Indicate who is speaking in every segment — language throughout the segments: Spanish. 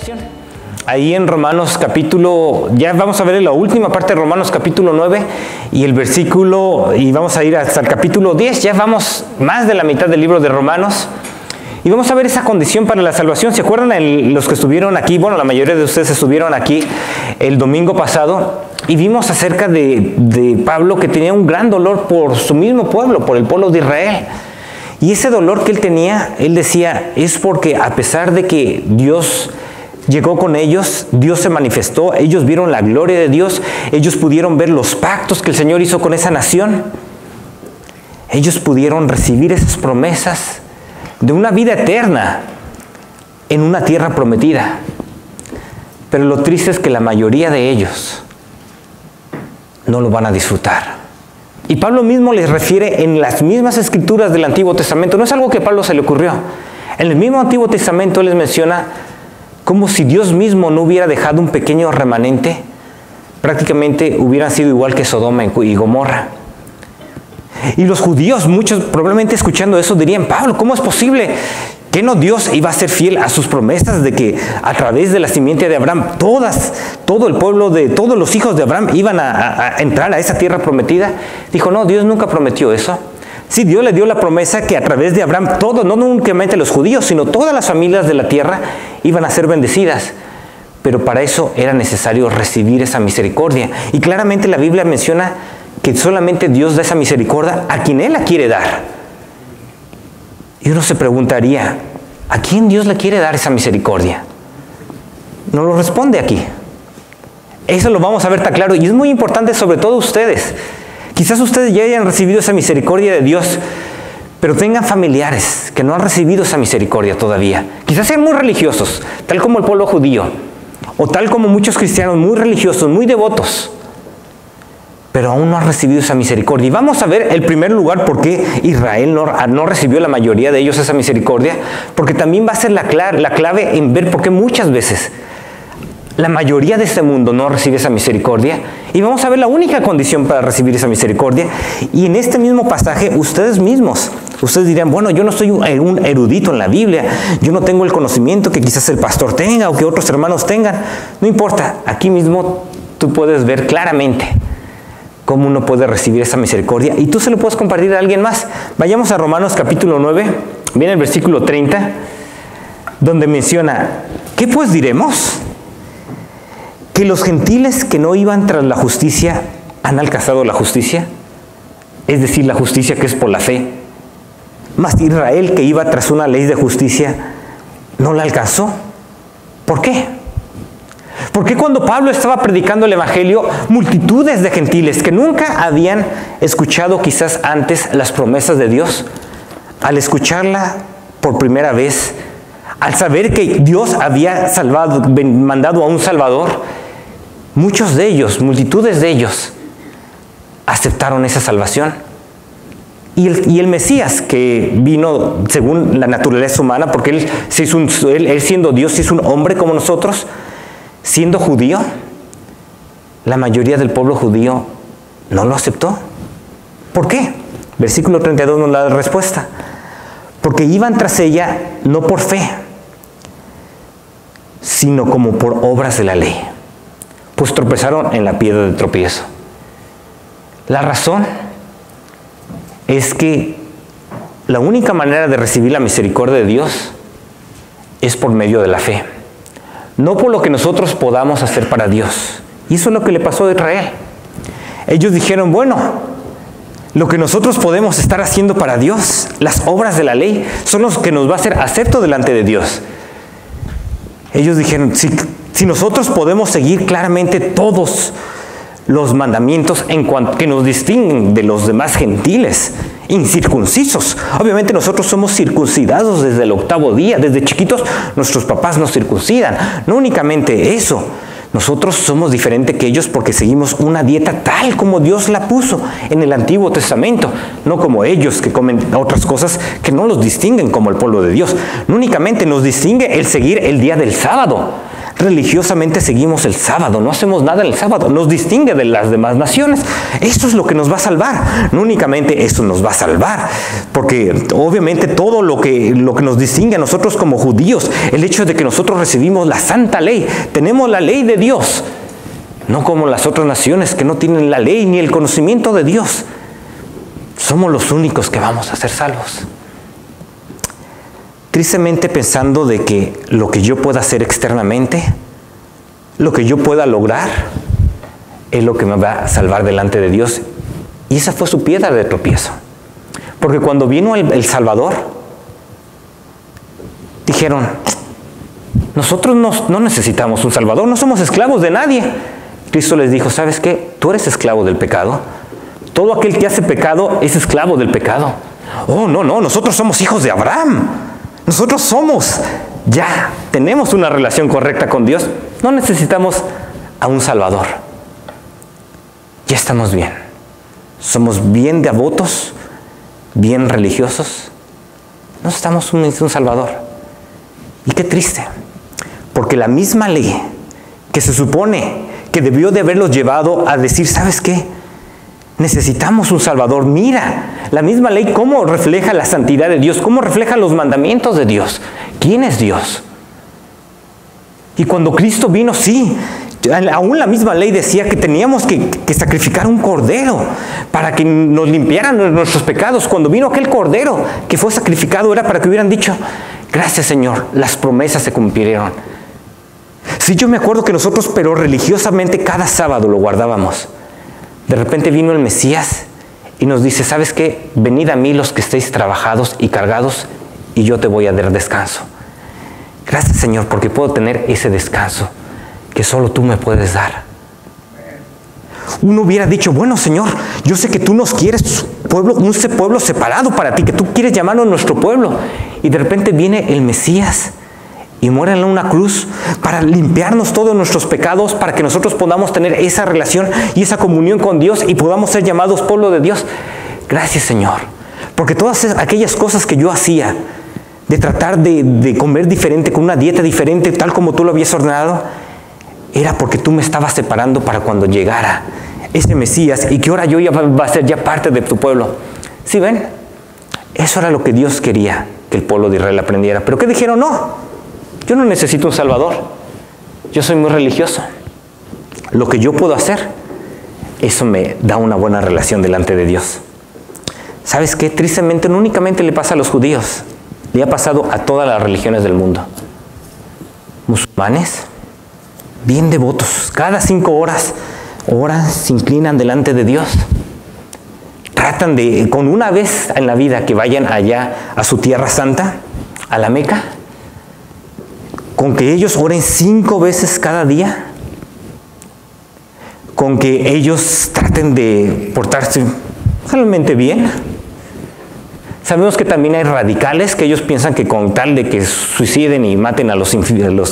Speaker 1: salvación. Ahí en Romanos capítulo, ya vamos a ver la última parte de Romanos capítulo 9 y el versículo, y vamos a ir hasta el capítulo 10, ya vamos más de la mitad del libro de Romanos. Y vamos a ver esa condición para la salvación. ¿Se acuerdan los que estuvieron aquí? Bueno, la mayoría de ustedes estuvieron aquí el domingo pasado y vimos acerca de Pablo, que tenía un gran dolor por su mismo pueblo, por el pueblo de Israel. Y ese dolor que él tenía, él decía, es porque a pesar de que Dios llegó con ellos, Dios se manifestó, ellos vieron la gloria de Dios, ellos pudieron ver los pactos que el Señor hizo con esa nación, ellos pudieron recibir esas promesas de una vida eterna en una tierra prometida. Pero lo triste es que la mayoría de ellos no lo van a disfrutar. Y Pablo mismo les refiere en las mismas escrituras del Antiguo Testamento. No es algo que a Pablo se le ocurrió. En el mismo Antiguo Testamento él les menciona como si Dios mismo no hubiera dejado un pequeño remanente, prácticamente hubieran sido igual que Sodoma y Gomorra. Y los judíos, muchos probablemente escuchando eso dirían, Pablo, ¿cómo es posible que no Dios iba a ser fiel a sus promesas de que a través de la simiente de Abraham, todo el pueblo de todos los hijos de Abraham iban a entrar a esa tierra prometida? Dijo, no, Dios nunca prometió eso. Sí, Dios le dio la promesa que a través de Abraham, todos, no únicamente los judíos, sino todas las familias de la tierra iban a ser bendecidas. Pero para eso era necesario recibir esa misericordia. Y claramente la Biblia menciona que solamente Dios da esa misericordia a quien Él la quiere dar. Y uno se preguntaría, ¿a quién Dios le quiere dar esa misericordia? No lo responde aquí. Eso lo vamos a ver tan claro y es muy importante, sobre todo ustedes. Quizás ustedes ya hayan recibido esa misericordia de Dios, pero tengan familiares que no han recibido esa misericordia todavía. Quizás sean muy religiosos, tal como el pueblo judío, o tal como muchos cristianos muy religiosos, muy devotos, pero aún no han recibido esa misericordia. Y vamos a ver el primer lugar por qué Israel no recibió la mayoría de ellos esa misericordia, porque también va a ser la clave en ver por qué muchas veces la mayoría de este mundo no recibe esa misericordia. Y vamos a ver la única condición para recibir esa misericordia. Y en este mismo pasaje, ustedes dirán, bueno, yo no soy un erudito en la Biblia, yo no tengo el conocimiento que quizás el pastor tenga o que otros hermanos tengan. No importa, aquí mismo tú puedes ver claramente cómo uno puede recibir esa misericordia y tú se lo puedes compartir a alguien más. Vayamos a Romanos capítulo 9, viene el versículo 30, donde menciona, ¿qué pues diremos? ¿Que los gentiles que no iban tras la justicia han alcanzado la justicia? Es decir, la justicia que es por la fe. Mas Israel, que iba tras una ley de justicia, no la alcanzó. ¿Por qué? Porque cuando Pablo estaba predicando el evangelio, multitudes de gentiles que nunca habían escuchado quizás antes las promesas de Dios, al escucharla por primera vez, al saber que Dios había mandado a un Salvador, muchos de ellos, multitudes de ellos, aceptaron esa salvación. Y el Mesías, que vino según la naturaleza humana, porque él siendo Dios, se hizo un hombre como nosotros, siendo judío, la mayoría del pueblo judío no lo aceptó. ¿Por qué? Versículo 32 nos da la respuesta. Porque iban tras ella no por fe, sino como por obras de la ley, pues tropezaron en la piedra de tropiezo. La razón es que la única manera de recibir la misericordia de Dios es por medio de la fe, no por lo que nosotros podamos hacer para Dios. Y eso es lo que le pasó a Israel. Ellos dijeron, bueno, lo que nosotros podemos estar haciendo para Dios, las obras de la ley, son los que nos va a hacer acepto delante de Dios. Ellos dijeron, si nosotros podemos seguir claramente todos los mandamientos en cuanto que nos distinguen de los demás gentiles, incircuncisos. Obviamente nosotros somos circuncidados desde el 8º día, desde chiquitos nuestros papás nos circuncidan. No únicamente eso, nosotros somos diferentes que ellos porque seguimos una dieta tal como Dios la puso en el Antiguo Testamento, no como ellos que comen otras cosas que no los distinguen como el pueblo de Dios. No únicamente nos distingue el seguir el día del sábado. Religiosamente seguimos el sábado, no hacemos nada en el sábado, nos distingue de las demás naciones. Eso es lo que nos va a salvar. No únicamente eso nos va a salvar, porque obviamente todo lo que nos distingue a nosotros como judíos, el hecho de que nosotros recibimos la santa ley, tenemos la ley de Dios, no como las otras naciones que no tienen la ley ni el conocimiento de Dios. Somos los únicos que vamos a ser salvos. Tristemente pensando de que lo que yo pueda hacer externamente, lo que yo pueda lograr, es lo que me va a salvar delante de Dios. Y esa fue su piedra de tropiezo. Porque cuando vino el Salvador, dijeron, nosotros no necesitamos un Salvador, no somos esclavos de nadie. Cristo les dijo, ¿sabes qué? Tú eres esclavo del pecado. Todo aquel que hace pecado es esclavo del pecado. Oh, no, nosotros somos hijos de Abraham. Nosotros tenemos una relación correcta con Dios. No necesitamos a un Salvador. Ya estamos bien. Somos bien devotos, bien religiosos. No necesitamos un Salvador. Y qué triste. Porque la misma ley que se supone que debió de haberlos llevado a decir, ¿sabes qué? Necesitamos un Salvador. Mira, la misma ley cómo refleja la santidad de Dios, cómo refleja los mandamientos de Dios. ¿Quién es Dios? Y cuando Cristo vino, sí, aún la misma ley decía que teníamos que sacrificar un cordero para que nos limpiaran nuestros pecados. Cuando vino aquel cordero que fue sacrificado era para que hubieran dicho, gracias Señor, las promesas se cumplieron. Sí, yo me acuerdo que nosotros, pero religiosamente, cada sábado lo guardábamos. De repente vino el Mesías y nos dice, ¿sabes qué? Venid a mí los que estéis trabajados y cargados y yo te voy a dar descanso. Gracias Señor, porque puedo tener ese descanso que solo tú me puedes dar. Uno hubiera dicho, bueno Señor, yo sé que tú nos quieres un pueblo separado para ti, que tú quieres llamarnos nuestro pueblo. Y de repente viene el Mesías y muere en una cruz para limpiarnos todos nuestros pecados, para que nosotros podamos tener esa relación y esa comunión con Dios y podamos ser llamados pueblo de Dios. Gracias Señor, porque todas aquellas cosas que yo hacía, de tratar de comer diferente, con una dieta diferente, tal como tú lo habías ordenado, era porque tú me estabas separando para cuando llegara ese Mesías y que ahora yo va a ser ya parte de tu pueblo. ¿Sí ven? Eso era lo que Dios quería que el pueblo de Israel aprendiera. Pero ¿qué dijeron? No. Yo no necesito un Salvador. Yo soy muy religioso. Lo que yo puedo hacer, eso me da una buena relación delante de Dios. ¿Sabes qué? Tristemente no únicamente le pasa a los judíos, le ha pasado a todas las religiones del mundo. Musulmanes, bien devotos, cada 5 horas oran, se inclinan delante de Dios. Tratan de, con una vez en la vida que vayan allá a su tierra santa, a la Meca, con que ellos oren 5 veces cada día, con que ellos traten de portarse realmente bien. Sabemos que también hay radicales que ellos piensan que con tal de que suiciden y maten a los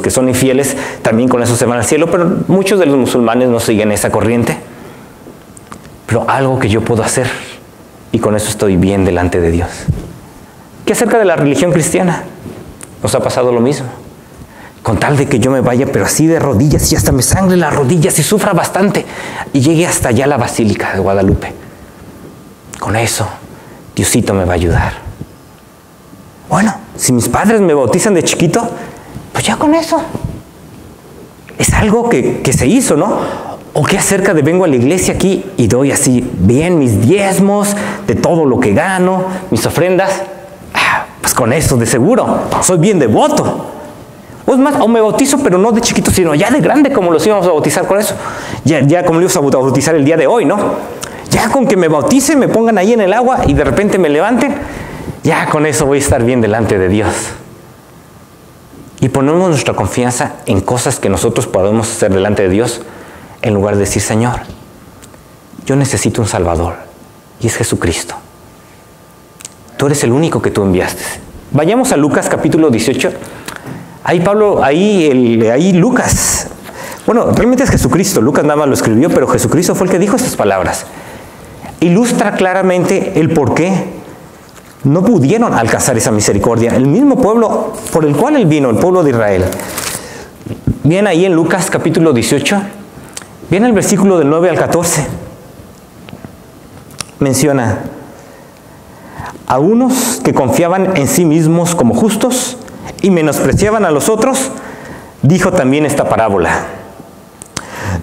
Speaker 1: que son infieles, también con eso se van al cielo, pero muchos de los musulmanes no siguen esa corriente. Pero algo que yo puedo hacer, y con eso estoy bien delante de Dios. ¿Qué acerca de la religión cristiana? Nos ha pasado lo mismo. Con tal de que yo me vaya, pero así de rodillas, y hasta me sangre las rodillas y sufra bastante, y llegue hasta allá a la Basílica de Guadalupe. Con eso, Diosito me va a ayudar. Bueno, si mis padres me bautizan de chiquito, pues ya con eso. Es algo que se hizo, ¿no? O qué acerca de vengo a la iglesia aquí y doy así bien mis diezmos, de todo lo que gano, mis ofrendas. Pues con eso, de seguro, soy bien devoto. O es más, o me bautizo, pero no de chiquito, sino ya de grande, como los íbamos a bautizar con eso. Ya como lo íbamos a bautizar el día de hoy, ¿no? Ya con que me bauticen, me pongan ahí en el agua y de repente me levanten, ya con eso voy a estar bien delante de Dios. Y ponemos nuestra confianza en cosas que nosotros podemos hacer delante de Dios, en lugar de decir, Señor, yo necesito un Salvador, y es Jesucristo. Tú eres el único que tú enviaste. Vayamos a Lucas capítulo 18. Ahí Lucas, bueno, realmente es Jesucristo, Lucas nada más lo escribió, pero Jesucristo fue el que dijo estas palabras. Ilustra claramente el por qué no pudieron alcanzar esa misericordia. El mismo pueblo por el cual él vino, el pueblo de Israel. Bien, ahí en Lucas capítulo 18, viene el versículo del 9 al 14. Menciona: a unos que confiaban en sí mismos como justos y menospreciaban a los otros, dijo también esta parábola.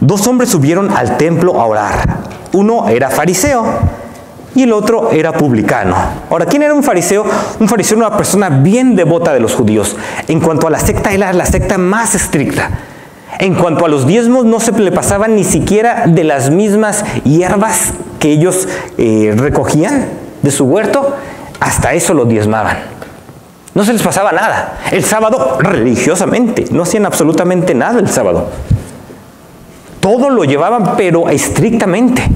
Speaker 1: 2 hombres subieron al templo a orar. Uno era fariseo y el otro era publicano. Ahora, ¿quién era un fariseo? Un fariseo era una persona bien devota de los judíos. En cuanto a la secta, era la secta más estricta. En cuanto a los diezmos, no se le pasaban ni siquiera de las mismas hierbas que ellos recogían de su huerto, hasta eso lo diezmaban. No se les pasaba nada. El sábado, religiosamente, no hacían absolutamente nada el sábado. Todo lo llevaban, pero estrictamente.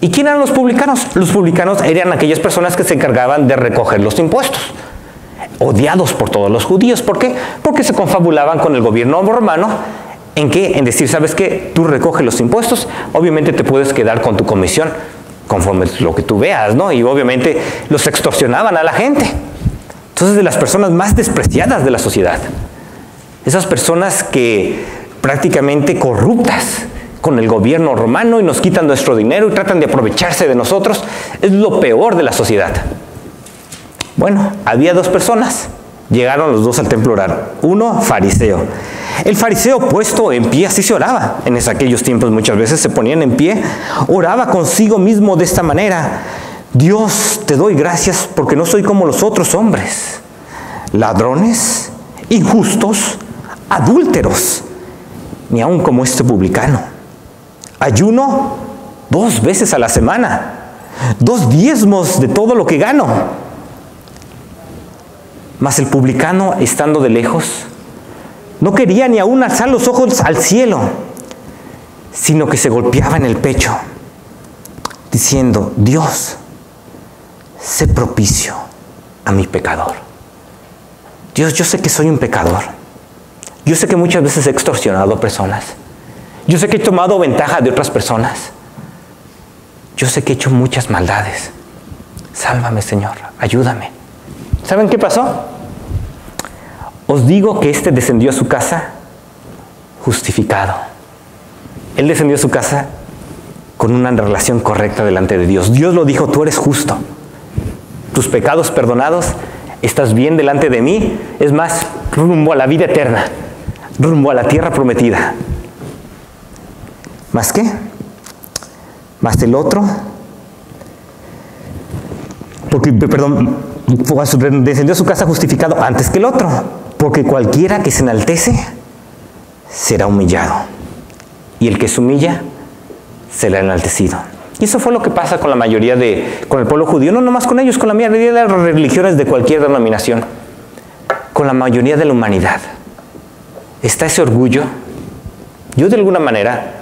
Speaker 1: ¿Y quién eran los publicanos? Los publicanos eran aquellas personas que se encargaban de recoger los impuestos, odiados por todos los judíos. ¿Por qué? Porque se confabulaban con el gobierno romano. ¿En qué? En decir, ¿sabes qué? Tú recoges los impuestos, obviamente te puedes quedar con tu comisión, conforme lo que tú veas, ¿no? Y obviamente los extorsionaban a la gente. Entonces, de las personas más despreciadas de la sociedad, esas personas que prácticamente corruptas con el gobierno romano y nos quitan nuestro dinero y tratan de aprovecharse de nosotros, es lo peor de la sociedad. Bueno, había 2 personas, llegaron los 2 al templo a orar. Uno, fariseo. El fariseo, puesto en pie, así se oraba. En aquellos tiempos muchas veces se ponían en pie, oraba consigo mismo de esta manera: Dios, te doy gracias porque no soy como los otros hombres, ladrones, injustos, adúlteros, ni aun como este publicano. Ayuno 2 veces a la semana, 2 diezmos de todo lo que gano. Mas el publicano, estando de lejos, no quería ni aún alzar los ojos al cielo, sino que se golpeaba en el pecho, diciendo: Dios, sé propicio a mi pecador. Dios, yo sé que soy un pecador. Yo sé que muchas veces he extorsionado a personas. Yo sé que he tomado ventaja de otras personas. Yo sé que he hecho muchas maldades. Sálvame, Señor, ayúdame. ¿Saben qué pasó? Os digo que este descendió a su casa justificado. Él descendió a su casa con una relación correcta delante de Dios. Dios lo dijo: tú eres justo. Tus pecados perdonados, estás bien delante de mí. Es más, rumbo a la vida eterna, rumbo a la tierra prometida. ¿Más qué? Más el otro. Porque, perdón, descendió a su casa justificado antes que el otro. Porque cualquiera que se enaltece será humillado, y el que se humilla será enaltecido. Y eso fue lo que pasa con la mayoría con el pueblo judío, no nomás con ellos, con la mayoría de las religiones de cualquier denominación, con la mayoría de la humanidad. Está ese orgullo. Yo de alguna manera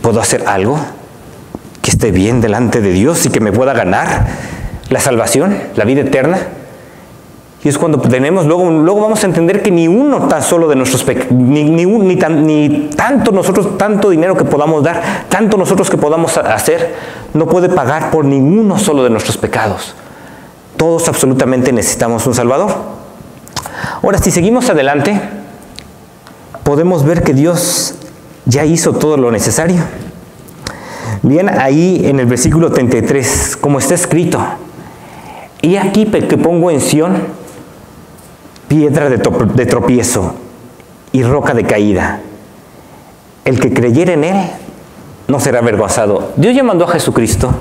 Speaker 1: puedo hacer algo que esté bien delante de Dios y que me pueda ganar la salvación, la vida eterna. Y es cuando tenemos, luego vamos a entender que ni uno tan solo de nuestros pecados, ni tanto nosotros, tanto dinero que podamos dar, tanto nosotros que podamos hacer, no puede pagar por ninguno solo de nuestros pecados. Todos absolutamente necesitamos un Salvador. Ahora, si seguimos adelante, podemos ver que Dios ya hizo todo lo necesario. Bien, ahí en el versículo 33, como está escrito: y aquí que pongo en Sión piedra de tropiezo y roca de caída. El que creyere en Él no será avergonzado. Dios ya mandó a Jesucristo.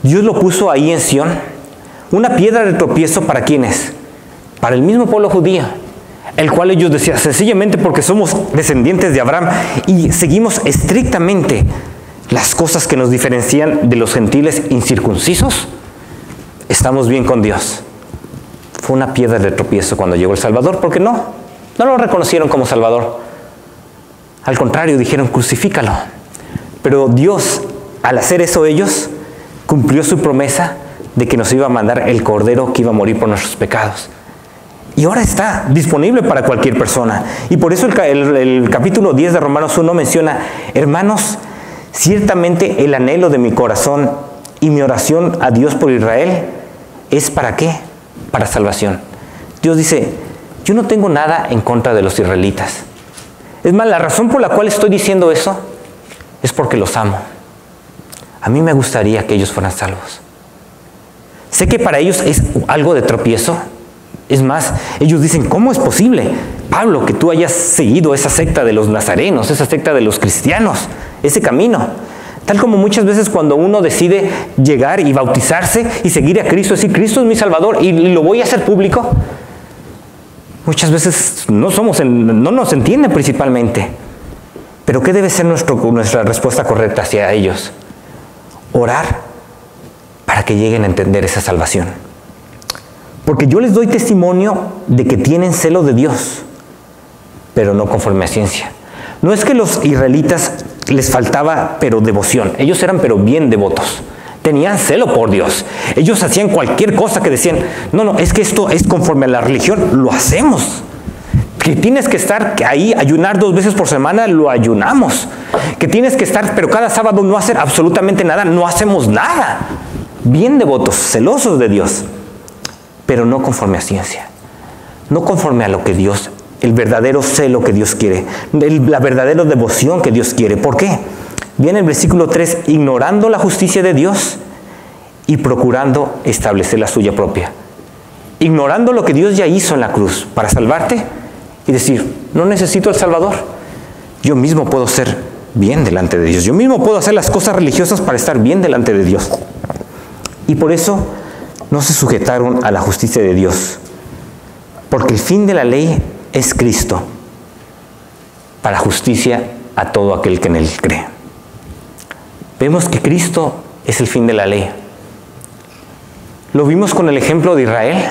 Speaker 1: Dios lo puso ahí en Sión. Una piedra de tropiezo, ¿para quiénes? Para el mismo pueblo judío, el cual ellos decían, sencillamente porque somos descendientes de Abraham y seguimos estrictamente las cosas que nos diferencian de los gentiles incircuncisos, estamos bien con Dios. Fue una piedra de tropiezo cuando llegó el Salvador, porque no lo reconocieron como Salvador. Al contrario, dijeron: crucifícalo. Pero Dios, al hacer eso ellos, cumplió su promesa de que nos iba a mandar el Cordero que iba a morir por nuestros pecados. Y ahora está disponible para cualquier persona. Y por eso el capítulo 10 de Romanos 1 menciona: hermanos, ciertamente el anhelo de mi corazón y mi oración a Dios por Israel es ¿para qué? Para salvación. Dios dice: Yo no tengo nada en contra de los israelitas. Es más, la razón por la cual estoy diciendo eso es porque los amo. A mí me gustaría que ellos fueran salvos. Sé que para ellos es algo de tropiezo. Es más, ellos dicen, ¿cómo es posible, Pablo, que tú hayas seguido esa secta de los nazarenos, esa secta de los cristianos, ese camino? Tal como muchas veces cuando uno decide llegar y bautizarse y seguir a Cristo, decir, Cristo es mi Salvador y lo voy a hacer público, muchas veces no nos entienden principalmente. Pero ¿qué debe ser nuestra respuesta correcta hacia ellos? Orar para que lleguen a entender esa salvación. Porque yo les doy testimonio de que tienen celo de Dios, pero no conforme a ciencia. No es que los israelitas les faltaba pero devoción. Ellos eran pero bien devotos. Tenían celo por Dios. Ellos hacían cualquier cosa que decían, no, es que esto es conforme a la religión, lo hacemos. Que tienes que estar ahí, ayunar 2 veces por semana, lo ayunamos. Que tienes que estar, pero cada sábado no hacer absolutamente nada, no hacemos nada. Bien devotos, celosos de Dios, pero no conforme a ciencia. No conforme a lo que Dios, el verdadero celo que Dios quiere, la verdadera devoción que Dios quiere. ¿Por qué? Viene el versículo 3, ignorando la justicia de Dios y procurando establecer la suya propia. Ignorando lo que Dios ya hizo en la cruz para salvarte y decir, no necesito al Salvador. Yo mismo puedo ser bien delante de Dios. Yo mismo puedo hacer las cosas religiosas para estar bien delante de Dios. Y por eso no se sujetaron a la justicia de Dios. Porque el fin de la ley es Cristo, para justicia a todo aquel que en Él cree. Vemos que Cristo es el fin de la ley. Lo vimos con el ejemplo de Israel,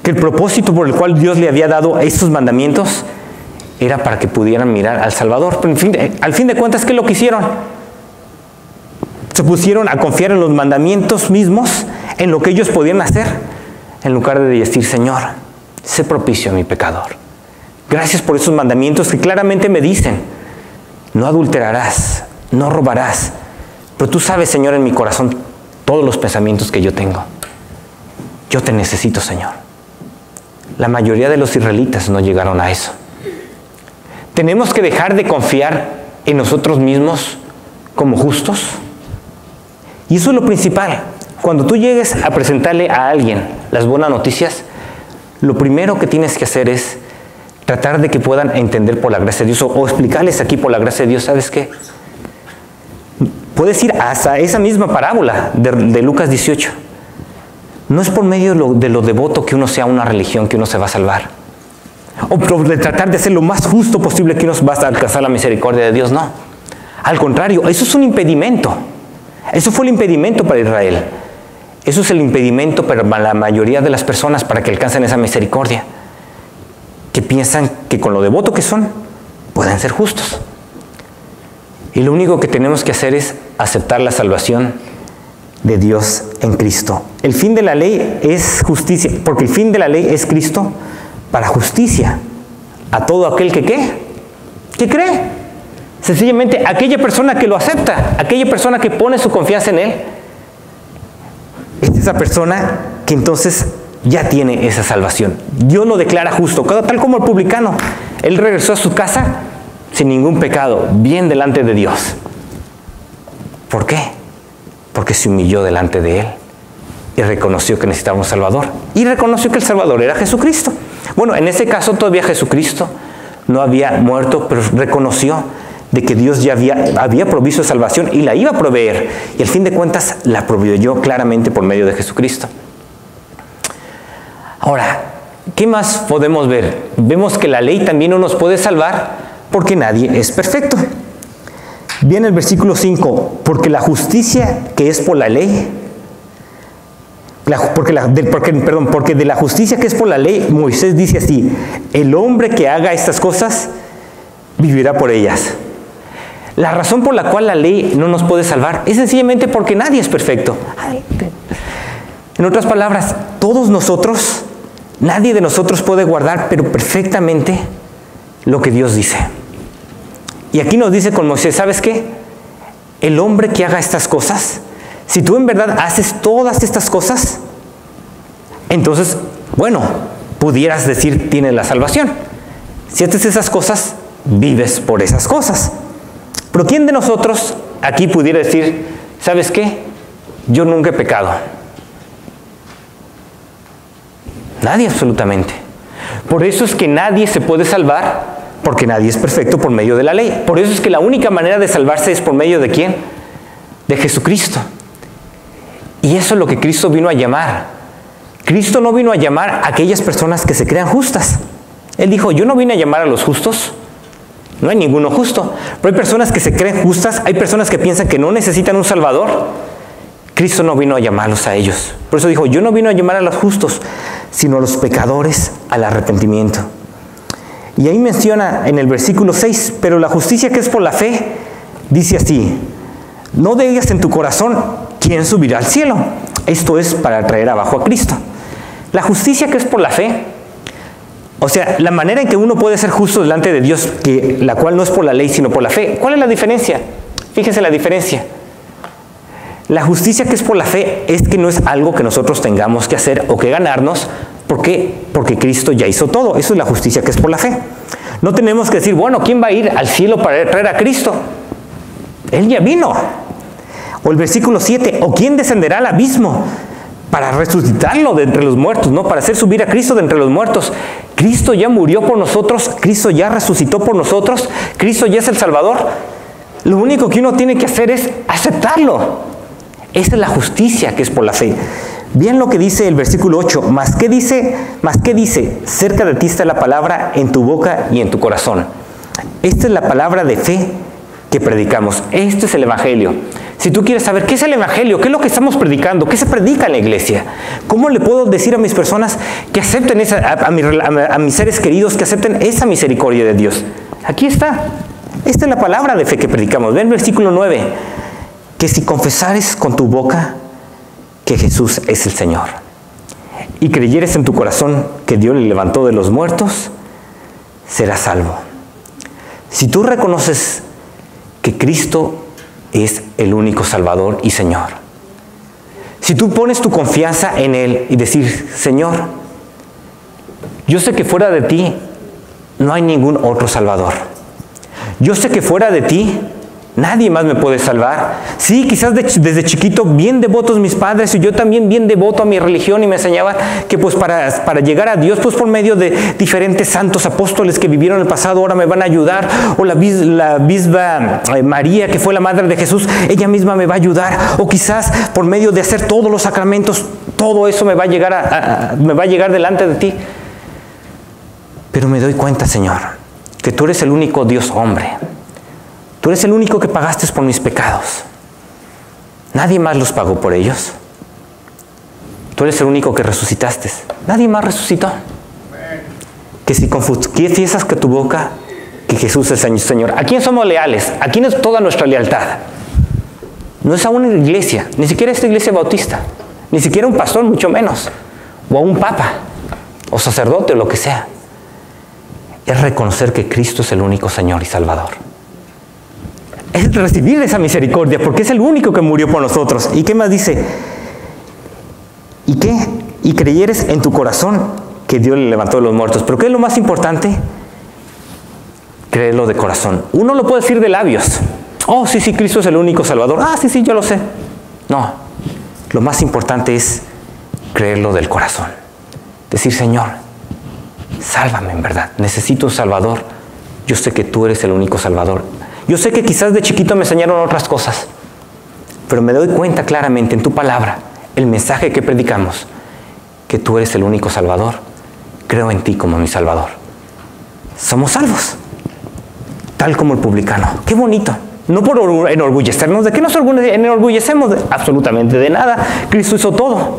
Speaker 1: que el propósito por el cual Dios le había dado estos mandamientos era para que pudieran mirar al Salvador. Pero al fin de cuentas, ¿qué es lo que hicieron? Se pusieron a confiar en los mandamientos mismos, en lo que ellos podían hacer, en lugar de decir, Señor, sé propicio a mi pecador. Gracias por esos mandamientos que claramente me dicen, no adulterarás, no robarás. Pero tú sabes, Señor, en mi corazón todos los pensamientos que yo tengo. Yo te necesito, Señor. La mayoría de los israelitas no llegaron a eso. Tenemos que dejar de confiar en nosotros mismos como justos. Y eso es lo principal. Cuando tú llegues a presentarle a alguien las buenas noticias, lo primero que tienes que hacer es tratar de que puedan entender por la gracia de Dios o explicarles aquí por la gracia de Dios, ¿sabes qué? Puedes ir hasta esa misma parábola de Lucas 18. No es por medio de lo devoto que uno sea una religión que uno se va a salvar. O de tratar de ser lo más justo posible que uno va a alcanzar la misericordia de Dios, no. Al contrario, eso es un impedimento. Eso fue el impedimento para Israel. Eso es el impedimento para la mayoría de las personas para que alcancen esa misericordia. Que piensan que con lo devoto que son, pueden ser justos. Y lo único que tenemos que hacer es aceptar la salvación de Dios en Cristo. El fin de la ley es justicia, porque el fin de la ley es Cristo para justicia a todo aquel que ¿qué? Que cree. Sencillamente aquella persona que lo acepta, aquella persona que pone su confianza en Él, es esa persona que entonces ya tiene esa salvación. Dios lo declara justo, tal como el publicano. Él regresó a su casa sin ningún pecado, bien delante de Dios. ¿Por qué? Porque se humilló delante de Él y reconoció que necesitaba un Salvador. Y reconoció que el Salvador era Jesucristo. Bueno, en ese caso todavía Jesucristo no había muerto, pero reconoció de que Dios ya había provisto salvación y la iba a proveer. Y al fin de cuentas la proveyó claramente por medio de Jesucristo. Ahora, ¿qué más podemos ver? Vemos que la ley también no nos puede salvar porque nadie es perfecto. Viene el versículo 5, porque la justicia que es por la ley, porque de la justicia que es por la ley, Moisés dice así, el hombre que haga estas cosas vivirá por ellas. La razón por la cual la ley no nos puede salvar es sencillamente porque nadie es perfecto. En otras palabras, todos nosotros, nadie de nosotros puede guardar, pero perfectamente, lo que Dios dice. Y aquí nos dice con Moisés, ¿sabes qué? El hombre que haga estas cosas, si tú en verdad haces todas estas cosas, entonces, bueno, pudieras decir tienes la salvación. Si haces esas cosas, vives por esas cosas. Pero ¿quién de nosotros aquí pudiera decir, ¿sabes qué? Yo nunca he pecado. Nadie, absolutamente. Por eso es que nadie se puede salvar, porque nadie es perfecto por medio de la ley. Por eso es que la única manera de salvarse es por medio ¿de quién? De Jesucristo. Y eso es lo que Cristo vino a llamar. Cristo no vino a llamar a aquellas personas que se crean justas. Él dijo, yo no vine a llamar a los justos. No hay ninguno justo. Pero hay personas que se creen justas, hay personas que piensan que no necesitan un Salvador. Cristo no vino a llamarlos a ellos. Por eso dijo, yo no vino a llamar a los justos, sino a los pecadores al arrepentimiento. Y ahí menciona en el versículo 6, pero la justicia que es por la fe, dice así, no digas en tu corazón, ¿quién subirá al cielo? Esto es para traer abajo a Cristo. La justicia que es por la fe, o sea, la manera en que uno puede ser justo delante de Dios, la cual no es por la ley, sino por la fe. ¿Cuál es la diferencia? Fíjense la diferencia. La justicia que es por la fe es que no es algo que nosotros tengamos que hacer o que ganarnos. ¿Por qué? Porque Cristo ya hizo todo. Eso es la justicia que es por la fe. No tenemos que decir, bueno, ¿quién va a ir al cielo para traer a Cristo? Él ya vino. O el versículo 7, ¿o quién descenderá al abismo para resucitarlo de entre los muertos? ¿No? Para hacer subir a Cristo de entre los muertos. Cristo ya murió por nosotros, Cristo ya resucitó por nosotros, Cristo ya es el Salvador. Lo único que uno tiene que hacer es aceptarlo. Esa es la justicia que es por la fe. Bien lo que dice el versículo 8, ¿más qué dice? Cerca de ti está la palabra en tu boca y en tu corazón. Esta es la palabra de fe que predicamos. Este es el Evangelio. Si tú quieres saber qué es el Evangelio, qué es lo que estamos predicando, qué se predica en la iglesia, ¿cómo le puedo decir a mis personas que acepten a mis seres queridos, que acepten esa misericordia de Dios? Aquí está. Esta es la palabra de fe que predicamos. Ven el versículo 9. Que si confesares con tu boca que Jesús es el Señor y creyeres en tu corazón que Dios le levantó de los muertos, serás salvo. Si tú reconoces que Cristo es el único Salvador y Señor, si tú pones tu confianza en Él y decir, Señor, yo sé que fuera de ti no hay ningún otro Salvador. Yo sé que fuera de ti nadie más me puede salvar. Sí, quizás desde chiquito bien devotos mis padres y yo también bien devoto a mi religión y me enseñaban que pues para llegar a Dios pues por medio de diferentes santos apóstoles que vivieron en el pasado ahora me van a ayudar, o la misma María que fue la madre de Jesús, ella misma me va a ayudar, o quizás por medio de hacer todos los sacramentos todo eso me va a llegar delante de ti. Pero me doy cuenta, Señor, que tú eres el único Dios hombre. Tú eres el único que pagaste por mis pecados. Nadie más los pagó por ellos. Tú eres el único que resucitaste. Nadie más resucitó. Que si confiesas que tu boca que Jesús es el Señor. ¿A quién somos leales? ¿A quién es toda nuestra lealtad? No es a una iglesia, ni siquiera a esta iglesia bautista, ni siquiera a un pastor, mucho menos, o a un papa, o sacerdote, o lo que sea. Es reconocer que Cristo es el único Señor y Salvador. Es recibir esa misericordia, porque es el único que murió por nosotros. ¿Y qué más dice? ¿Y qué? Y creyeres en tu corazón que Dios le levantó de los muertos. ¿Pero qué es lo más importante? Creerlo de corazón. Uno lo puede decir de labios. Oh, sí, Cristo es el único Salvador. Ah, sí, yo lo sé. No, lo más importante es creerlo del corazón. Decir, Señor, sálvame en verdad. Necesito un Salvador. Yo sé que tú eres el único Salvador. Yo sé que quizás de chiquito me enseñaron otras cosas, pero me doy cuenta claramente en tu palabra, el mensaje que predicamos, que tú eres el único Salvador. Creo en ti como mi Salvador. Somos salvos, tal como el publicano. ¡Qué bonito! No por enorgullecernos. ¿De qué nos enorgullecemos? Absolutamente de nada. Cristo hizo todo.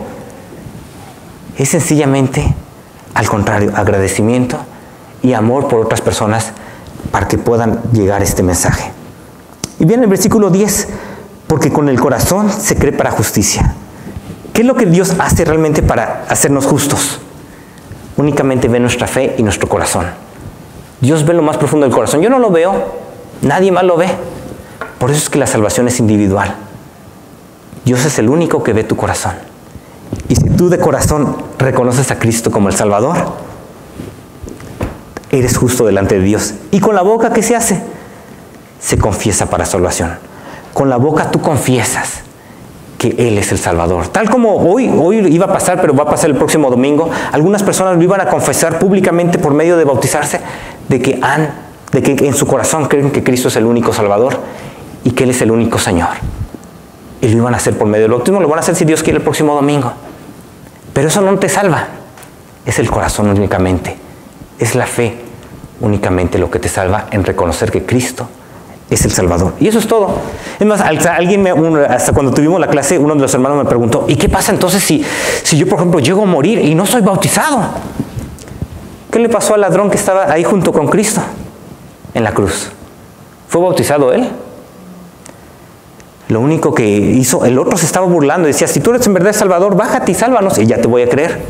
Speaker 1: Es sencillamente, al contrario, agradecimiento y amor por otras personas para que puedan llegar este mensaje. Y viene el versículo 10, porque con el corazón se cree para justicia. ¿Qué es lo que Dios hace realmente para hacernos justos? Únicamente ve nuestra fe y nuestro corazón. Dios ve lo más profundo del corazón. Yo no lo veo, nadie más lo ve. Por eso es que la salvación es individual. Dios es el único que ve tu corazón. Y si tú de corazón reconoces a Cristo como el Salvador, eres justo delante de Dios. Y con la boca, ¿qué se hace? Se confiesa para salvación. Con la boca tú confiesas que Él es el Salvador. Tal como hoy iba a pasar, pero va a pasar el próximo domingo, algunas personas lo iban a confesar públicamente por medio de bautizarse, de que en su corazón creen que Cristo es el único Salvador y que Él es el único Señor. Y lo iban a hacer por medio del bautismo, lo van a hacer si Dios quiere el próximo domingo. Pero eso no te salva. Es el corazón únicamente. Es la fe únicamente lo que te salva en reconocer que Cristo es el Salvador. Y eso es todo. Es más, hasta cuando tuvimos la clase, uno de los hermanos me preguntó, ¿y qué pasa entonces si yo, por ejemplo, llego a morir y no soy bautizado? ¿Qué le pasó al ladrón que estaba ahí junto con Cristo en la cruz? ¿Fue bautizado él? Lo único que hizo, el otro se estaba burlando y decía, si tú eres en verdad el Salvador, bájate y sálvanos y ya te voy a creer.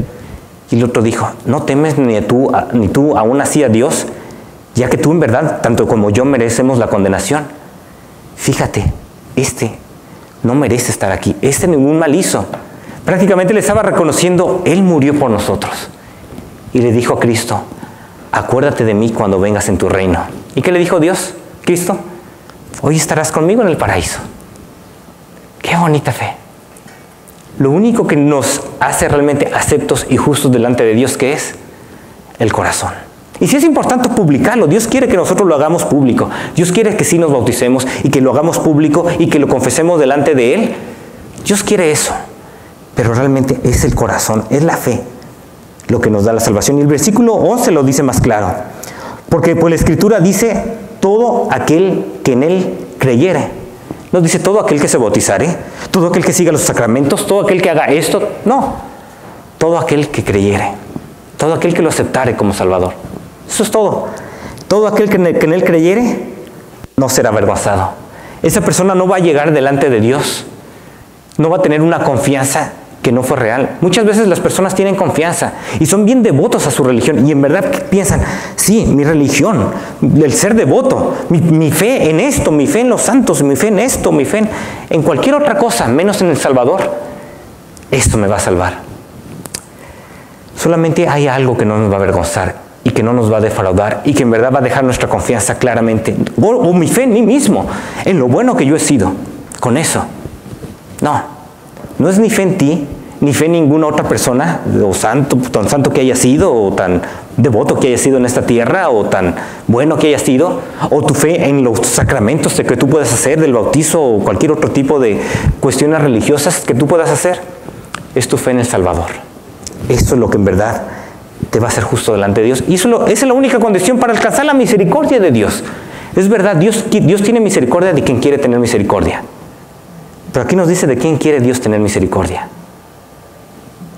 Speaker 1: Y el otro dijo, no temes ni tú aún así a Dios, ya que tú en verdad, tanto como yo, merecemos la condenación. Fíjate, no merece estar aquí, ningún mal hizo. Prácticamente le estaba reconociendo, Él murió por nosotros. Y le dijo a Cristo, acuérdate de mí cuando vengas en tu reino. ¿Y qué le dijo Dios? Cristo, hoy estarás conmigo en el paraíso. ¡Qué bonita fe! Lo único que nos hace realmente aceptos y justos delante de Dios, ¿qué es? El corazón. Y sí es importante publicarlo. Dios quiere que nosotros lo hagamos público. Dios quiere que sí nos bauticemos y que lo hagamos público y que lo confesemos delante de Él. Dios quiere eso. Pero realmente es el corazón, es la fe lo que nos da la salvación. Y el versículo 11 lo dice más claro. Porque pues la Escritura dice, todo aquel que en Él creyere. No dice todo aquel que se bautizare, todo aquel que siga los sacramentos, todo aquel que haga esto. No, todo aquel que creyere, todo aquel que lo aceptare como Salvador. Eso es todo. Todo aquel que en Él creyere no será avergonzado. Esa persona no va a llegar delante de Dios, no va a tener una confianza que no fue real. Muchas veces las personas tienen confianza y son bien devotos a su religión y en verdad piensan, sí, mi religión, el ser devoto, mi fe en esto, mi fe en los santos, mi fe en esto, mi fe en cualquier otra cosa, menos en el Salvador, esto me va a salvar. Solamente hay algo que no nos va a avergonzar y que no nos va a defraudar y que en verdad va a dejar nuestra confianza claramente, o mi fe en mí mismo, en lo bueno que yo he sido, con eso. No es ni fe en ti, ni fe en ninguna otra persona, o tan santo que haya sido, o tan devoto que haya sido en esta tierra, o tan bueno que haya sido, o tu fe en los sacramentos que tú puedas hacer, del bautizo, o cualquier otro tipo de cuestiones religiosas que tú puedas hacer. Es tu fe en el Salvador. Eso es lo que en verdad te va a hacer justo delante de Dios. Y esa es la única condición para alcanzar la misericordia de Dios. Es verdad, Dios tiene misericordia de quien quiere tener misericordia. Pero aquí nos dice de quién quiere Dios tener misericordia.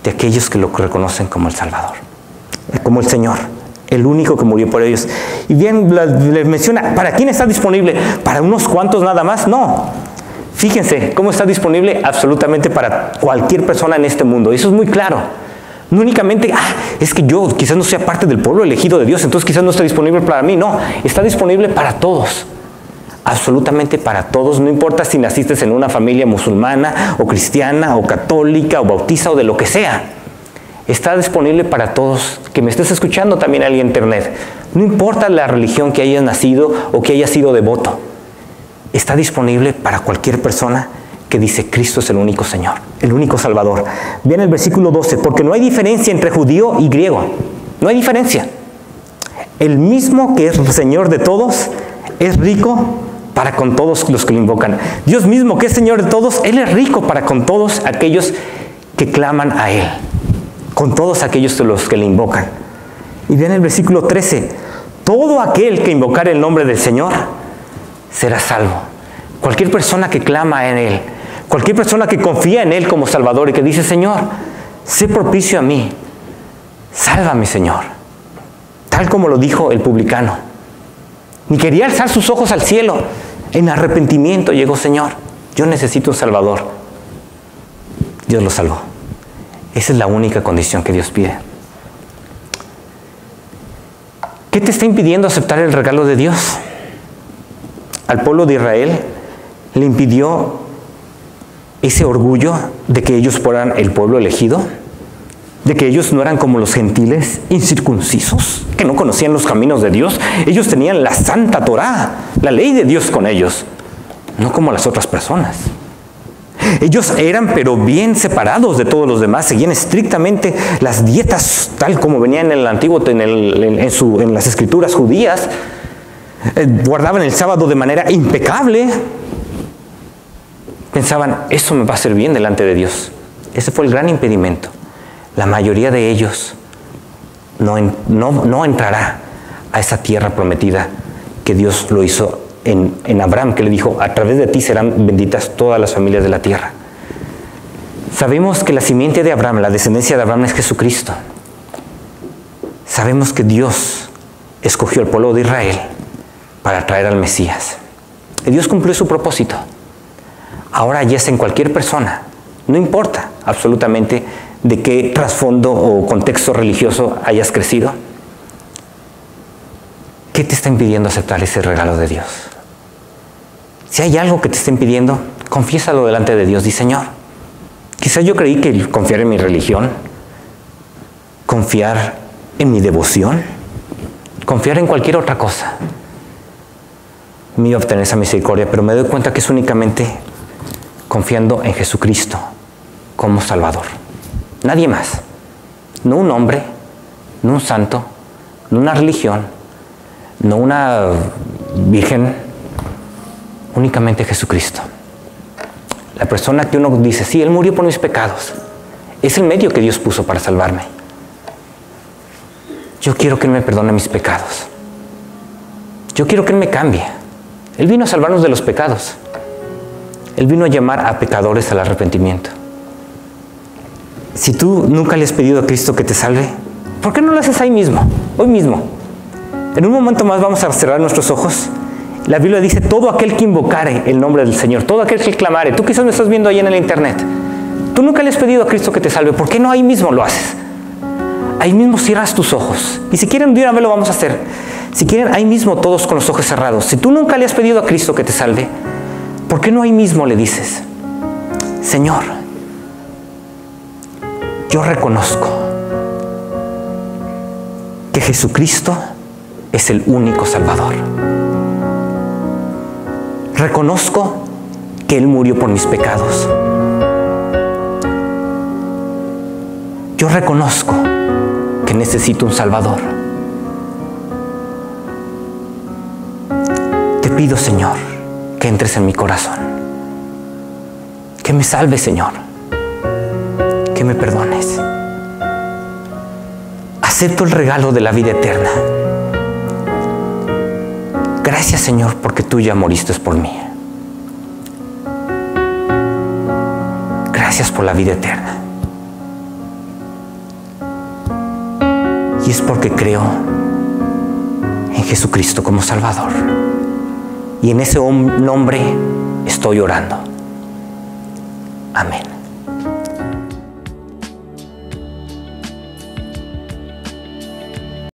Speaker 1: De aquellos que lo reconocen como el Salvador, como el Señor, el único que murió por ellos. Y bien, les menciona, ¿para quién está disponible? ¿Para unos cuantos nada más? No. Fíjense cómo está disponible absolutamente para cualquier persona en este mundo. Eso es muy claro. No únicamente, es que yo quizás no sea parte del pueblo elegido de Dios, entonces quizás no está disponible para mí. No, está disponible para todos. Absolutamente para todos, no importa si naciste en una familia musulmana o cristiana o católica o bautista o de lo que sea. Está disponible para todos, que me estés escuchando también en internet. No importa la religión que hayas nacido o que hayas sido devoto. Está disponible para cualquier persona que dice Cristo es el único Señor, el único Salvador. Vean el versículo 12, porque no hay diferencia entre judío y griego. No hay diferencia. El mismo que es Señor de todos es rico para con todos los que lo invocan. Dios mismo, que es Señor de todos, Él es rico para con todos aquellos que claman a Él, con todos aquellos de los que le invocan. Y vean el versículo 13, todo aquel que invocare el nombre del Señor será salvo. Cualquier persona que clama en Él, cualquier persona que confía en Él como Salvador y que dice, Señor, sé propicio a mí, sálvame, Señor. Tal como lo dijo el publicano. Ni quería alzar sus ojos al cielo. En arrepentimiento llegó, Señor, yo necesito un Salvador. Dios lo salvó. Esa es la única condición que Dios pide. ¿Qué te está impidiendo aceptar el regalo de Dios? Al pueblo de Israel le impidió ese orgullo de que ellos fueran el pueblo elegido. de que ellos no eran como los gentiles incircuncisos, que no conocían los caminos de Dios. Ellos tenían la santa Torá, la ley de Dios con ellos, no como las otras personas. Ellos eran pero bien separados de todos los demás, seguían estrictamente las dietas tal como venían en el antiguo, en las escrituras judías, guardaban el sábado de manera impecable. Pensaban, eso me va a hacer bien delante de Dios. Ese fue el gran impedimento. La mayoría de ellos no entrará a esa tierra prometida que Dios lo hizo en Abraham, que le dijo, a través de ti serán benditas todas las familias de la tierra. Sabemos que la simiente de Abraham, la descendencia de Abraham es Jesucristo. Sabemos que Dios escogió al pueblo de Israel para traer al Mesías. Y Dios cumplió su propósito. Ahora ya es en cualquier persona, no importa absolutamente de qué trasfondo o contexto religioso hayas crecido. ¿Qué te está impidiendo aceptar ese regalo de Dios? Si hay algo que te está impidiendo, confiésalo delante de Dios. Di, Señor, quizás yo creí que confiar en mi religión, confiar en mi devoción, confiar en cualquier otra cosa, me iba a obtener esa misericordia, pero me doy cuenta que es únicamente confiando en Jesucristo como Salvador. Nadie más. No un hombre, no un santo, no una religión, no una virgen, únicamente Jesucristo. La persona que uno dice, sí, Él murió por mis pecados. Es el medio que Dios puso para salvarme. Yo quiero que Él me perdone mis pecados. Yo quiero que Él me cambie. Él vino a salvarnos de los pecados. Él vino a llamar a pecadores al arrepentimiento. Si tú nunca le has pedido a Cristo que te salve, ¿por qué no lo haces ahí mismo? Hoy mismo. En un momento más vamos a cerrar nuestros ojos. La Biblia dice, todo aquel que invocare el nombre del Señor, todo aquel que clamare. Tú quizás me estás viendo ahí en el internet. Tú nunca le has pedido a Cristo que te salve. ¿Por qué no ahí mismo lo haces? Ahí mismo cierras tus ojos. Y si quieren, de una vez lo vamos a hacer. Si quieren, ahí mismo todos con los ojos cerrados. Si tú nunca le has pedido a Cristo que te salve, ¿por qué no ahí mismo le dices, Señor, yo reconozco que Jesucristo es el único Salvador. Reconozco que Él murió por mis pecados. Yo reconozco que necesito un Salvador. Te pido, Señor, que entres en mi corazón. Que me salves, Señor. Que me perdones. Acepto el regalo de la vida eterna. Gracias, Señor, porque tú ya moriste por mí. Gracias por la vida eterna. Y es porque creo en Jesucristo como Salvador. Y en ese nombre estoy orando. Amén.